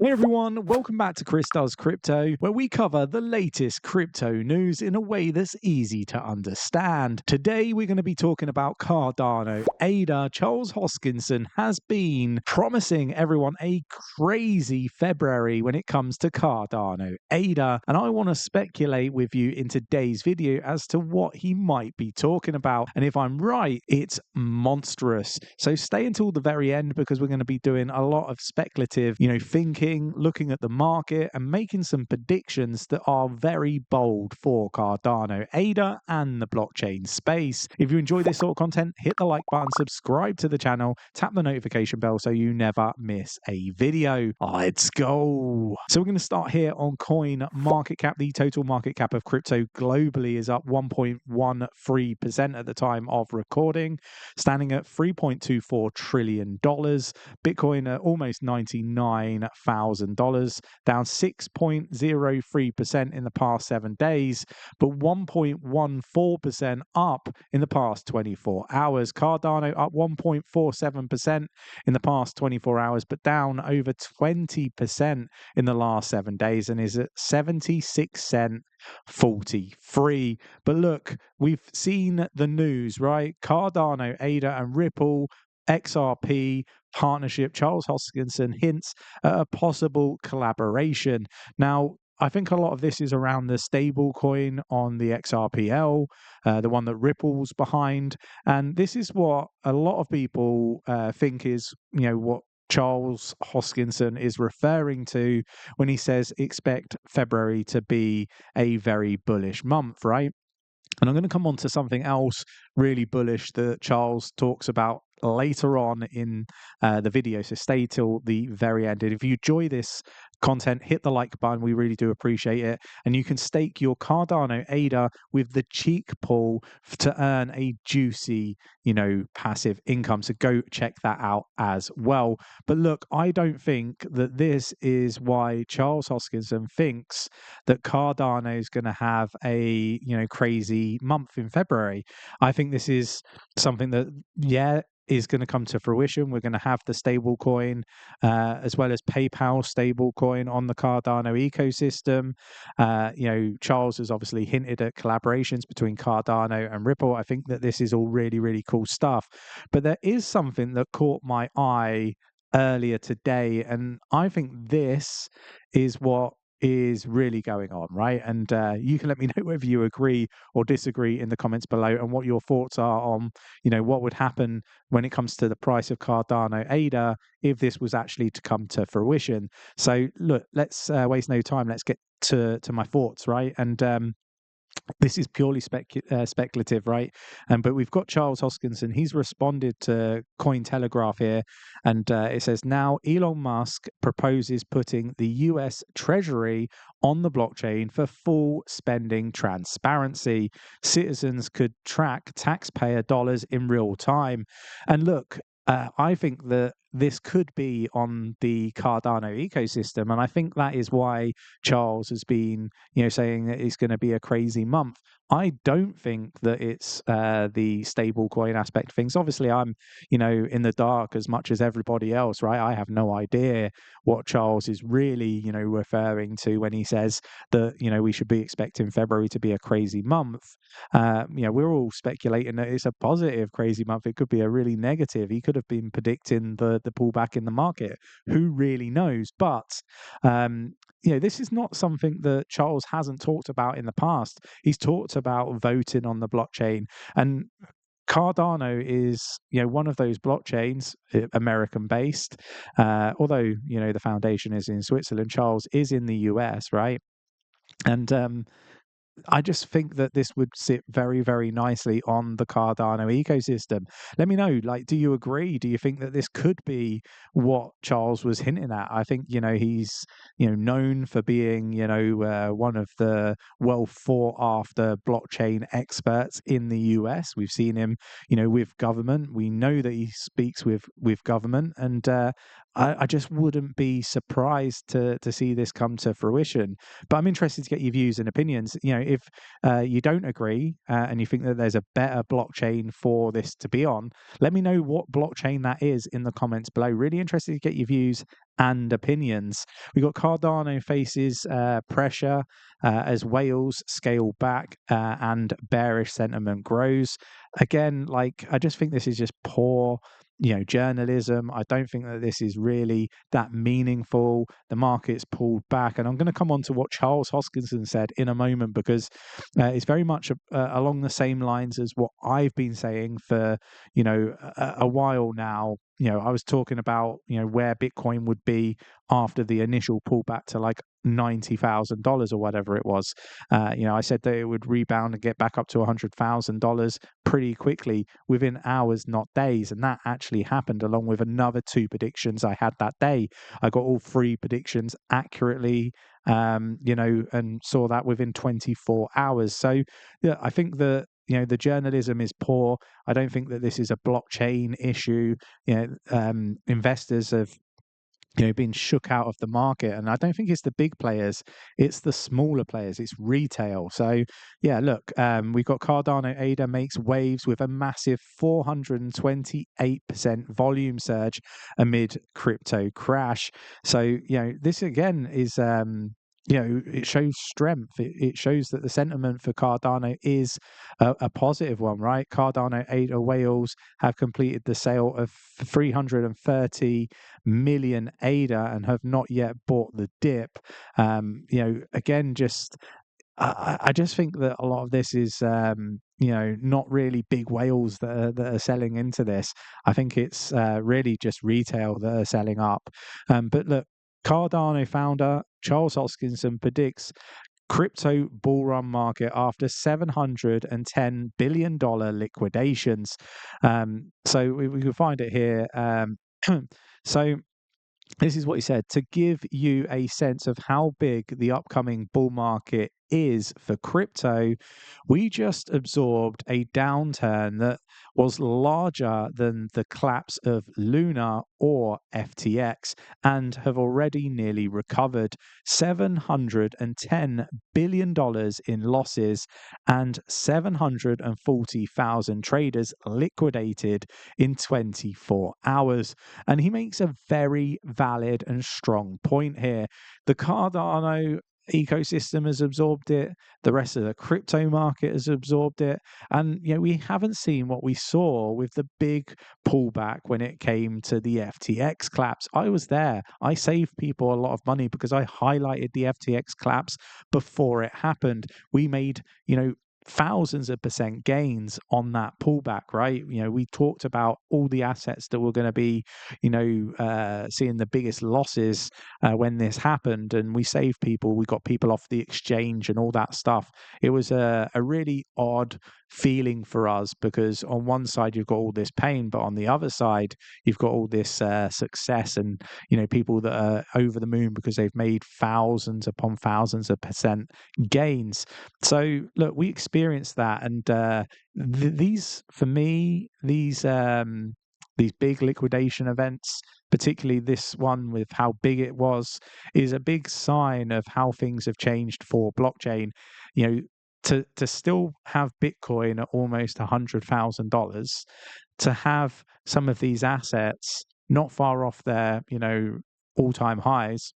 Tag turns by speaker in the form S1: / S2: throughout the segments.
S1: Hey everyone, welcome back to Chris Does Crypto, where we cover the latest crypto news in a way that's easy to understand. Today we're going to be talking about Cardano ADA. Charles Hoskinson has been promising everyone a crazy February when it comes to Cardano ADA, and I want to speculate with you in today's video as to what he might be talking about. And if I'm right, it's monstrous. So stay until the very end because we're going to be doing a lot of speculative, thinking, looking at the market and making some predictions that are very bold for Cardano ADA and the blockchain space. If you enjoy this sort of content, hit the like button, subscribe to the channel, tap the notification bell so you never miss a video. Let's go. So we're going to start here on coin market cap. The total market cap of crypto globally is up 1.13% at the time of recording, standing at $3.24 trillion. Bitcoin at almost $99,000, down 6.03% in the past 7 days, but 1.14% up in the past 24 hours. Cardano up 1.47% in the past 24 hours, but down over 20% in the last 7 days and is at 76 cent 43. But look, we've seen the news, right? Cardano, ADA, and Ripple XRP partnership. Charles Hoskinson hints at a possible collaboration. Now, I think a lot of this is around the stable coin on the XRPL, the one that Ripple's behind. And this is what a lot of people think is, what Charles Hoskinson is referring to when he says expect February to be a very bullish month, right? And I'm going to come on to something else really bullish that Charles talks about later on in the video. So stay till the very end. And if you enjoy this content, hit the like button. We really do appreciate it. And you can stake your Cardano ADA with the cheek pool to earn a juicy, passive income. So go check that out as well. But look, I don't think that this is why Charles Hoskinson thinks that Cardano is going to have a, crazy month in February. I think this is something that, is going to come to fruition. We're going to have the stable coin as well as PayPal stable coin on the Cardano ecosystem. Charles has obviously hinted at collaborations between Cardano and Ripple. I think that this is all really, really cool stuff. But there is something that caught my eye earlier today, and I think this is what is really going on, right? And you can let me know whether you agree or disagree in the comments below and what your thoughts are on, what would happen when it comes to the price of Cardano ADA if this was actually to come to fruition. So look, let's waste no time. Let's get to my thoughts, right? And this is purely speculative, right? But we've got Charles Hoskinson. He's responded to Cointelegraph here, and it says, now Elon Musk proposes putting the US Treasury on the blockchain for full spending transparency. Citizens could track taxpayer dollars in real time. And look, I think that this could be on the Cardano ecosystem. And I think that is why Charles has been, saying that it's going to be a crazy month. I don't think that it's the stable coin aspect of things. Obviously, I'm, in the dark as much as everybody else, right? I have no idea what Charles is really, referring to when he says that, we should be expecting February to be a crazy month. We're all speculating that it's a positive crazy month. It could be a really negative. He could have been predicting the pullback in the market. Who really knows? But this is not something that Charles hasn't talked about in the past. He's talked about voting on the blockchain, and Cardano is, one of those blockchains, American based, although, the foundation is in Switzerland. Charles is in the US, right? And I just think that this would sit very, very nicely on the Cardano ecosystem. Let me know, do you agree? Do you think that this could be what Charles was hinting at? I think, he's, known for being, one of the well thought after blockchain experts in the US. We've seen him, with government. We know that he speaks with government, and I just wouldn't be surprised to see this come to fruition. But I'm interested to get your views and opinions. If you don't agree and you think that there's a better blockchain for this to be on, let me know what blockchain that is in the comments below. Really interested to get your views and opinions. We got Cardano faces pressure as whales scale back and bearish sentiment grows. Again, like I just think this is just poor, journalism. I don't think that this is really that meaningful. The market's pulled back, and I'm going to come on to what Charles Hoskinson said in a moment, because it's very much along the same lines as what I've been saying for a while now. I was talking about where Bitcoin would be after the initial pullback to like $90,000 or whatever it was. I said that it would rebound and get back up to $100,000 pretty quickly within hours, not days, and that actually happened, along with another 2 predictions I had that day. I got all 3 predictions accurately, and saw that within 24 hours. So yeah, I think that the journalism is poor. I don't think that this is a blockchain issue. Investors have been shook out of the market, and I don't think it's the big players, it's the smaller players, it's retail. So yeah, look, we've got Cardano ADA makes waves with a massive 428% volume surge amid crypto crash. So this again is it shows strength. It shows that the sentiment for Cardano is a positive one, right? Cardano ADA whales have completed the sale of 330 million ADA and have not yet bought the dip. Again, just I just think that a lot of this is not really big whales that are selling into this. I think it's really just retail that are selling up. But look, Cardano founder Charles Hoskinson predicts crypto bull run market after $710 billion liquidations. So we can find it here. So this is what he said: to give you a sense of how big the upcoming bull market is for crypto, we just absorbed a downturn that was larger than the collapse of Luna or FTX and have already nearly recovered $710 billion in losses and 740,000 traders liquidated in 24 hours. And he makes a very valid and strong point here. The Cardano ecosystem has absorbed it, the rest of the crypto market has absorbed it, and we haven't seen what we saw with the big pullback when it came to the FTX collapse. I was there. I saved people a lot of money because I highlighted the FTX collapse before it happened. We made thousands of percent gains on that pullback, right? We talked about all the assets that were going to be seeing the biggest losses when this happened, and we saved people. We got people off the exchange and all that stuff. It was a really odd feeling for us, because on one side you've got all this pain, but on the other side you've got all this success, and people that are over the moon because they've made thousands upon thousands of percent gains. So look, we experienced that, and these, for me, these big liquidation events, particularly this one with how big it was, is a big sign of how things have changed for blockchain. To still have Bitcoin at almost $100,000, to have some of these assets not far off their all-time highs,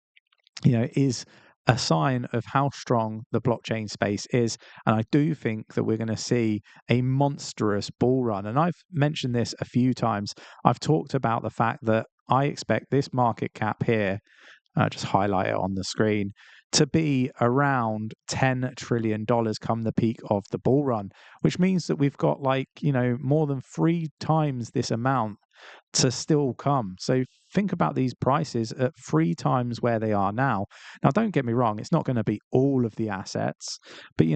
S1: is a sign of how strong the blockchain space is. And I do think that we're going to see a monstrous bull run. And I've mentioned this a few times. I've talked about the fact that I expect this market cap here, just highlight it on the screen, to be around $10 trillion come the peak of the bull run, which means that we've got more than 3 times this amount to still come. So think about these prices at 3 times where they are now. Now, don't get me wrong, it's not going to be all of the assets, but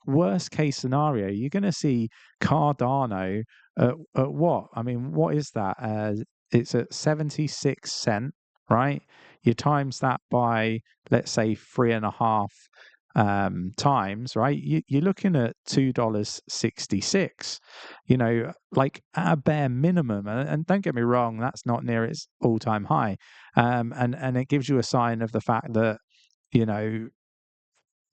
S1: worst case scenario, you're going to see Cardano at what? I mean, what is that? It's at 76 cents, right? You times that by, let's say, 3.5 times, right? You're looking at $2.66, at a bare minimum. And don't get me wrong, that's not near its all-time high. And it gives you a sign of the fact that,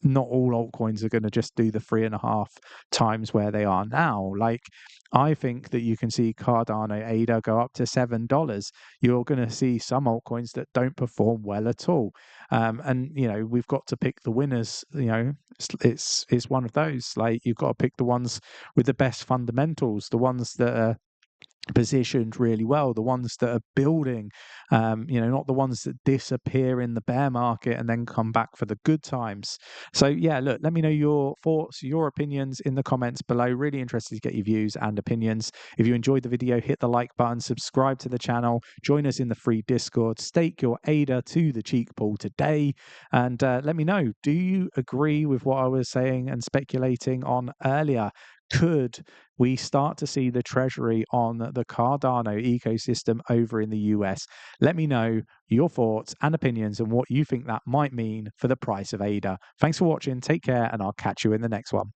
S1: not all altcoins are going to just do the 3.5 times where they are now. Like, I think that you can see Cardano ADA go up to $7. You're going to see some altcoins that don't perform well at all. And we've got to pick the winners. It's one of those. Like, you've got to pick the ones with the best fundamentals, the ones that are positioned really well, the ones that are building, not the ones that disappear in the bear market and then come back for the good times. So yeah, look, let me know your thoughts, your opinions in the comments below. Really interested to get your views and opinions. If you enjoyed the video, hit the like button, subscribe to the channel, join us in the free Discord, stake your ADA to the cheek pool today, and let me know, do you agree with what I was saying and speculating on earlier? Could we start to see the treasury on the Cardano ecosystem over in the US? Let me know your thoughts and opinions and what you think that might mean for the price of ADA. Thanks for watching. Take care, and I'll catch you in the next one.